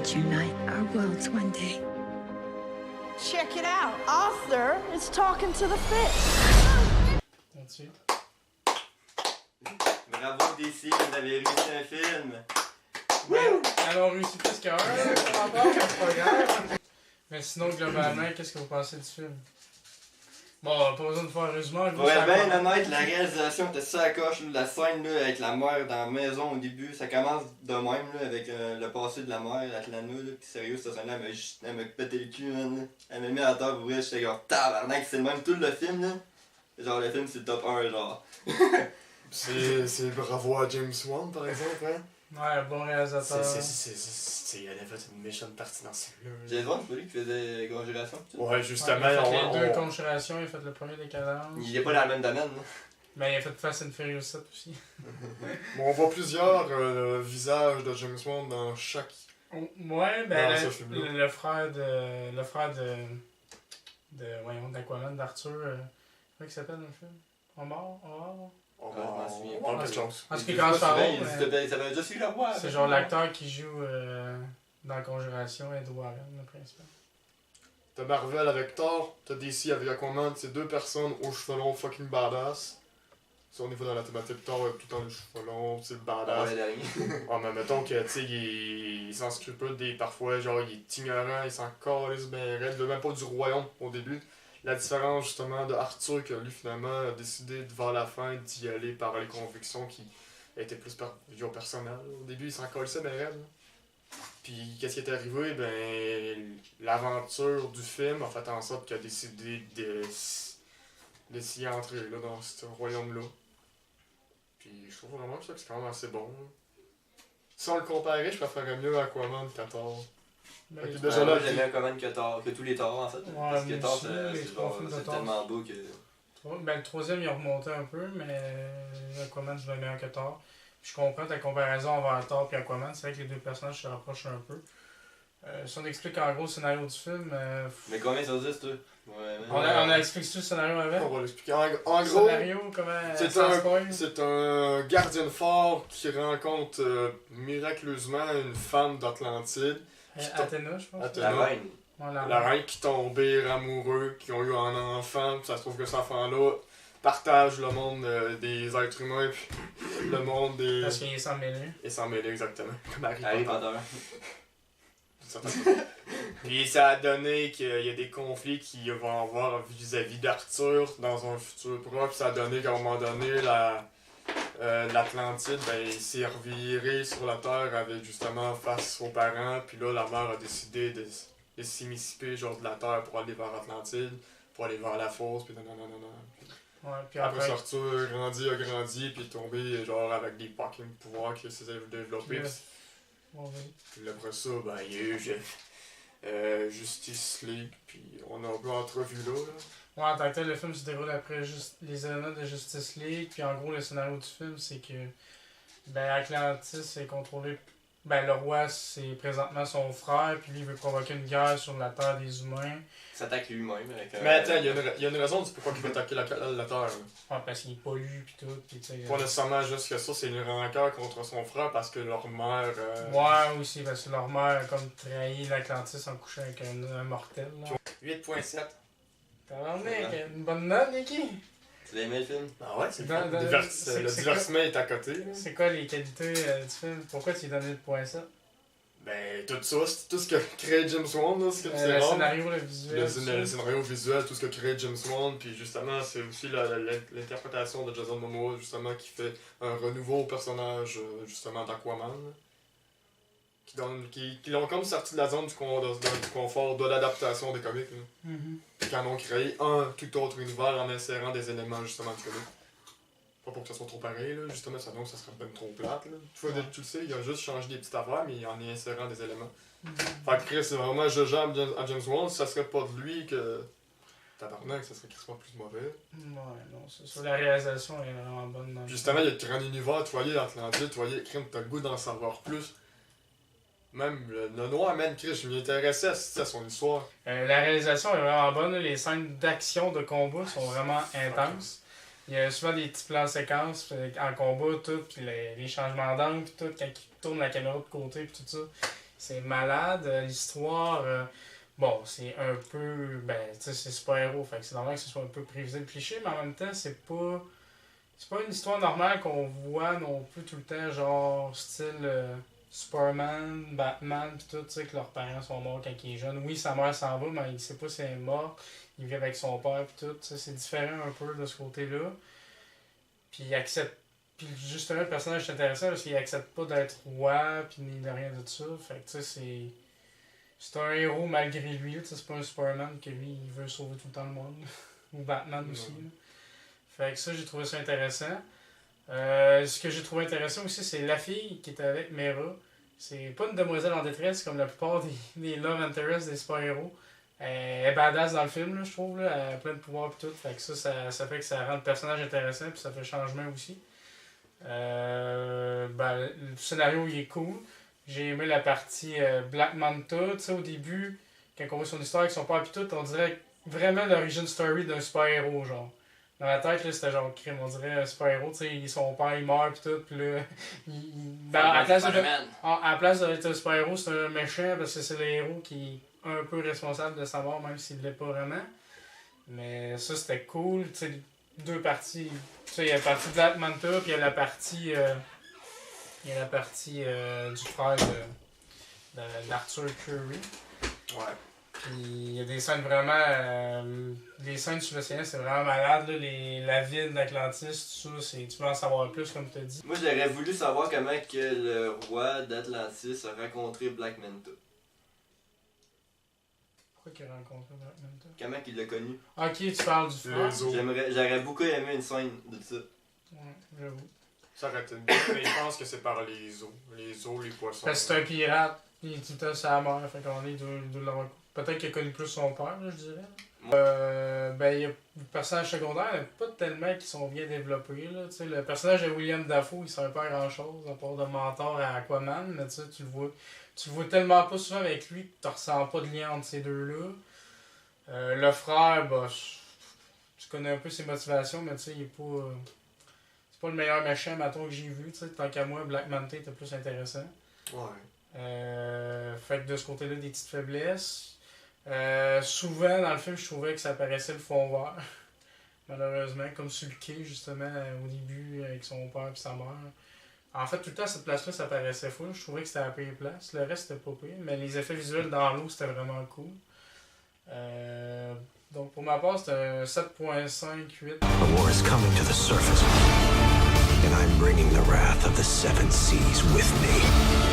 could unite our worlds one day. Check it out. Arthur is talking to the fish. Continue. Bravo DC, vous avez réussi un film. Ouais, alors réussi plus qu'un, encore, c'est pas grave. Mais sinon, globalement, qu'est-ce que vous pensez du film? Bon, pas besoin de faire un résumé. Pour être bien honnête, la réalisation était ça à coche. La scène là, avec la mère dans la maison au début, ça commence de même là, avec le passé de la mère, avec l'anneau. Pis sérieux, cette scène-là, elle m'a pété le cul, man. Elle m'a mis à terre pour vrai, j'étais genre tabarnak, c'est le même tout le film là. Genre le film c'est le top 1 genre. C'est bravo à James Wan par exemple, hein? Ouais, bon réalisateur. Il avait fait une méchante partie dans ce film-là. James Wan, c'est pas lui qui faisait Conjuration. Ouais, justement, il a fait les deux Conjurations, il a fait le premier Décadence. Il est pas dans le même domaine, là. Mais il a fait Fast and Furious 7 aussi. Bon, on voit plusieurs visages de James Wan dans chaque. Ouais, ben ce film-là. le frère voyons, d'Aquaman, d'Arthur, comment il s'appelle dans le film? Omar? Je m'en souviens On pas. parle de chance. Parce qu'il commence par Ça avait déjà su la voix. c'est genre l'acteur qui joue dans Conjuration, Ed Warren, le principal. T'as Marvel avec Thor, t'as DC avec Aquaman, c'est deux personnes aux cheveux longs fucking badass. Si on est dans la thématique Thor, tout le temps les cheveux longs, c'est badass. Ah, mais mettons que, tu sais, il s'en scrupule parfois, genre, il est ignorant, il s'en calisse ben raide, il veut même pas du royaume au début. La différence, justement, de Arthur, que lui, finalement, a décidé, vers la fin, d'y aller par les convictions qui étaient plus personnelles. Au début, il s'en calissait ben raide. Puis, qu'est-ce qui est arrivé? Ben, l'aventure du film a fait en sorte qu'il a décidé d'essayer d'entrer là, dans ce royaume-là. Puis, je trouve vraiment ça que c'est quand même assez bon. Là. Si on le comparait, je préférerais mieux Aquaman qu'à Thor. Ben, Ok, Déjà déjà là, là, j'aime bien Aquaman que tous les Thor en fait. Parce que moi Thor, aussi, les trois films de c'est Thor. tellement beau que. Ben, le troisième, il a remonté un peu, mais Aquaman, c'est bien meilleur que Thor. Je comprends ta comparaison envers Thor et Aquaman, c'est vrai que les deux personnages se rapprochent un peu. Si on explique en gros le scénario du film... Mais combien ça dit, toi? Ouais, on a expliqué le scénario avant? on va l'expliquer. En gros, Scénario, comment c'est un gardien fort qui rencontre miraculeusement une femme d'Atlantide. Athéna, je pense. Athéna. La reine. Voilà. La reine qui tombait amoureux, qui ont eu un enfant, puis ça se trouve que cet enfant-là partage le monde des êtres humains, puis le monde des... Parce qu'il est sans mêler. Et s'en mêler exactement, comme Harry Potter. Puis ça a donné qu'il y a des conflits qu'il va avoir vis-à-vis d'Arthur dans un futur proche. Ça a donné qu'à un moment donné, l'Atlantide, ben, il s'est reviré sur la Terre avec justement face aux parents. Puis là, la mère a décidé de s'émanciper genre de la Terre pour aller vers l'Atlantide, pour aller vers la fosse, puis non. Ouais, puis Après Arthur a grandi, puis est tombé genre avec des fucking pouvoirs qui s'est développé. Puis après ça, ben, il y a eu Justice League, puis on a un peu entrevu là. Ouais, en tant que tel, le film se déroule après les éléments de Justice League, puis en gros, le scénario du film, c'est que Atlantis est contrôlé. Ben, le roi, c'est présentement son frère, puis lui, il veut provoquer une guerre sur la terre des humains. Il s'attaque lui-même avec Mais attends, il y a une raison du pourquoi il veut attaquer la Terre. Ouais, parce qu'il pollue, puis tout, puis tu sais... Pas nécessairement juste que ça, c'est une rancœur contre son frère parce que leur mère... Ouais, aussi, parce que leur mère a comme trahi l'Atlantis en couchant avec un mortel, là. 8.7. T'as une bonne note, Nicky? Tu l'as aimé le film? Ah ouais, c'est Dans- le dans- le c'est divertissement est à côté. Là. C'est quoi les qualités du film? Pourquoi tu lui donnes le point 7? Ben, tout ça, c'est tout ce que crée James Wan, là, ce que c'est Le rare. scénario, le visuel. Le scénario visuel, tout ce que crée James Wan, puis justement, c'est aussi l'interprétation de Jason Momoa, justement, qui fait un renouveau au personnage, justement, d'Aquaman. Qui l'ont comme sorti de la zone du confort de l'adaptation des comics. Là. Mm-hmm. Qui en ont créé un tout autre univers en insérant des éléments, justement, du comic. Pas pour que ça soit trop pareil, là. Justement, sinon ça serait ben trop plate. Là. Tu le sais, il a juste changé des petites affaires, mais en y insérant des éléments. Fait que Chris, c'est vraiment Jojo à James Wan, si ça serait pas de lui que. Tabarnak, ça serait quasiment plus mauvais. Ouais, non, c'est ça. La réalisation est vraiment bonne. Dans Justement, il y a le grand univers, tu voyais l'Atlantide, tu voyais Crime, t'as le goût d'en savoir plus. Même le noir, man, Chris, je m'y intéressais à son histoire. La réalisation est vraiment bonne. Les scènes d'action, de combat sont vraiment intenses. Il y a souvent des petits plans séquences en combat, tout, puis les changements d'angle, puis tout, quand ils tournent la caméra de côté, puis tout ça. C'est malade. L'histoire, bon, c'est un peu. Ben, tu sais, c'est super-héros, fait que c'est normal que ce soit un peu prévisible, cliché, mais en même temps, c'est pas. C'est pas une histoire normale qu'on voit non plus tout le temps, genre style Superman, Batman, pis tout, tu sais, que leurs parents sont morts quand il est jeune. Oui, sa mère s'en va, mais il sait pas si elle est morte. Il vit avec son père, pis tout, tu sais, c'est différent un peu de ce côté-là. Puis il accepte. Puis justement, le personnage est intéressant parce qu'il accepte pas d'être roi, pis ni de rien de ça. Fait que, tu sais, c'est. C'est un héros malgré lui, tu sais, c'est pas un Superman que lui, il veut sauver tout le temps le monde. Ou Batman aussi, là. Fait que ça, j'ai trouvé ça intéressant. Ce que j'ai trouvé intéressant aussi, c'est la fille qui était avec Mera. C'est pas une demoiselle en détresse comme la plupart des love interest des super-héros. Elle est badass dans le film, là, je trouve. Là. Elle a plein de pouvoirs et tout. Fait que ça fait que ça rend le personnage intéressant puis ça fait changement aussi. Le scénario, il est cool. J'ai aimé la partie Black Manta. Tu sais, au début, quand on voit son histoire avec son père et tout, on dirait vraiment l'origin story d'un super-héros, genre. Dans la tête, là, c'était genre crime, on dirait un super-héros, tu sais, son père il meurt pis tout, pis là, à la place d'être un super-héros, c'est un méchant parce que c'est le héros qui est un peu responsable de sa mort, même s'il l'est pas vraiment. Mais ça, c'était cool, tu sais, deux parties, tu sais, il y a la partie Black Manta, pis il y a la partie, du frère d'Arthur Curry. Ouais. Puis il y a des scènes vraiment. Les scènes sur l'océan, c'est vraiment malade. Là. La ville d'Atlantis, tout ça, tu veux en savoir plus, comme tu as dit. Moi, j'aurais voulu savoir comment que le roi d'Atlantis a rencontré Black Manta. Pourquoi qu'il a rencontré Black Manta? Comment qu'il l'a connu? Ok, tu parles du frère. J'aurais beaucoup aimé une scène de ça. Ouais, j'avoue. Ça aurait été bien, mais je pense que c'est par les eaux. Les eaux, les poissons. Parce que c'est un pirate, il est tout le temps sa mère, fait qu'on est de l'avoir. Peut-être qu'il a connu plus son père, là, je dirais. Il y a des personnages secondaires, mais pas tellement qui sont bien développés. Là. Le personnage de William Dafoe, il sert pas à grand chose, à part de mentor à Aquaman, mais tu le vois tellement pas souvent avec lui que tu ressens pas de lien entre ces deux-là. Le frère, tu connais un peu ses motivations, mais il est pas. C'est pas le meilleur méchant, mettons, que j'ai vu. Tant qu'à moi, Black Manta était plus intéressant. Ouais. Fait que de ce côté-là, des petites faiblesses. Souvent dans le film je trouvais que ça apparaissait le fond vert malheureusement comme sur le quai justement au début avec son père et sa mère. En fait tout le temps cette place là ça apparaissait fou, je trouvais que c'était la pire place, le reste c'était pas pire mais les effets visuels dans l'eau c'était vraiment cool. Donc pour ma part c'était un 7.5-8. The war is coming to the surface and I'm bringing the wrath of the seven seas with me.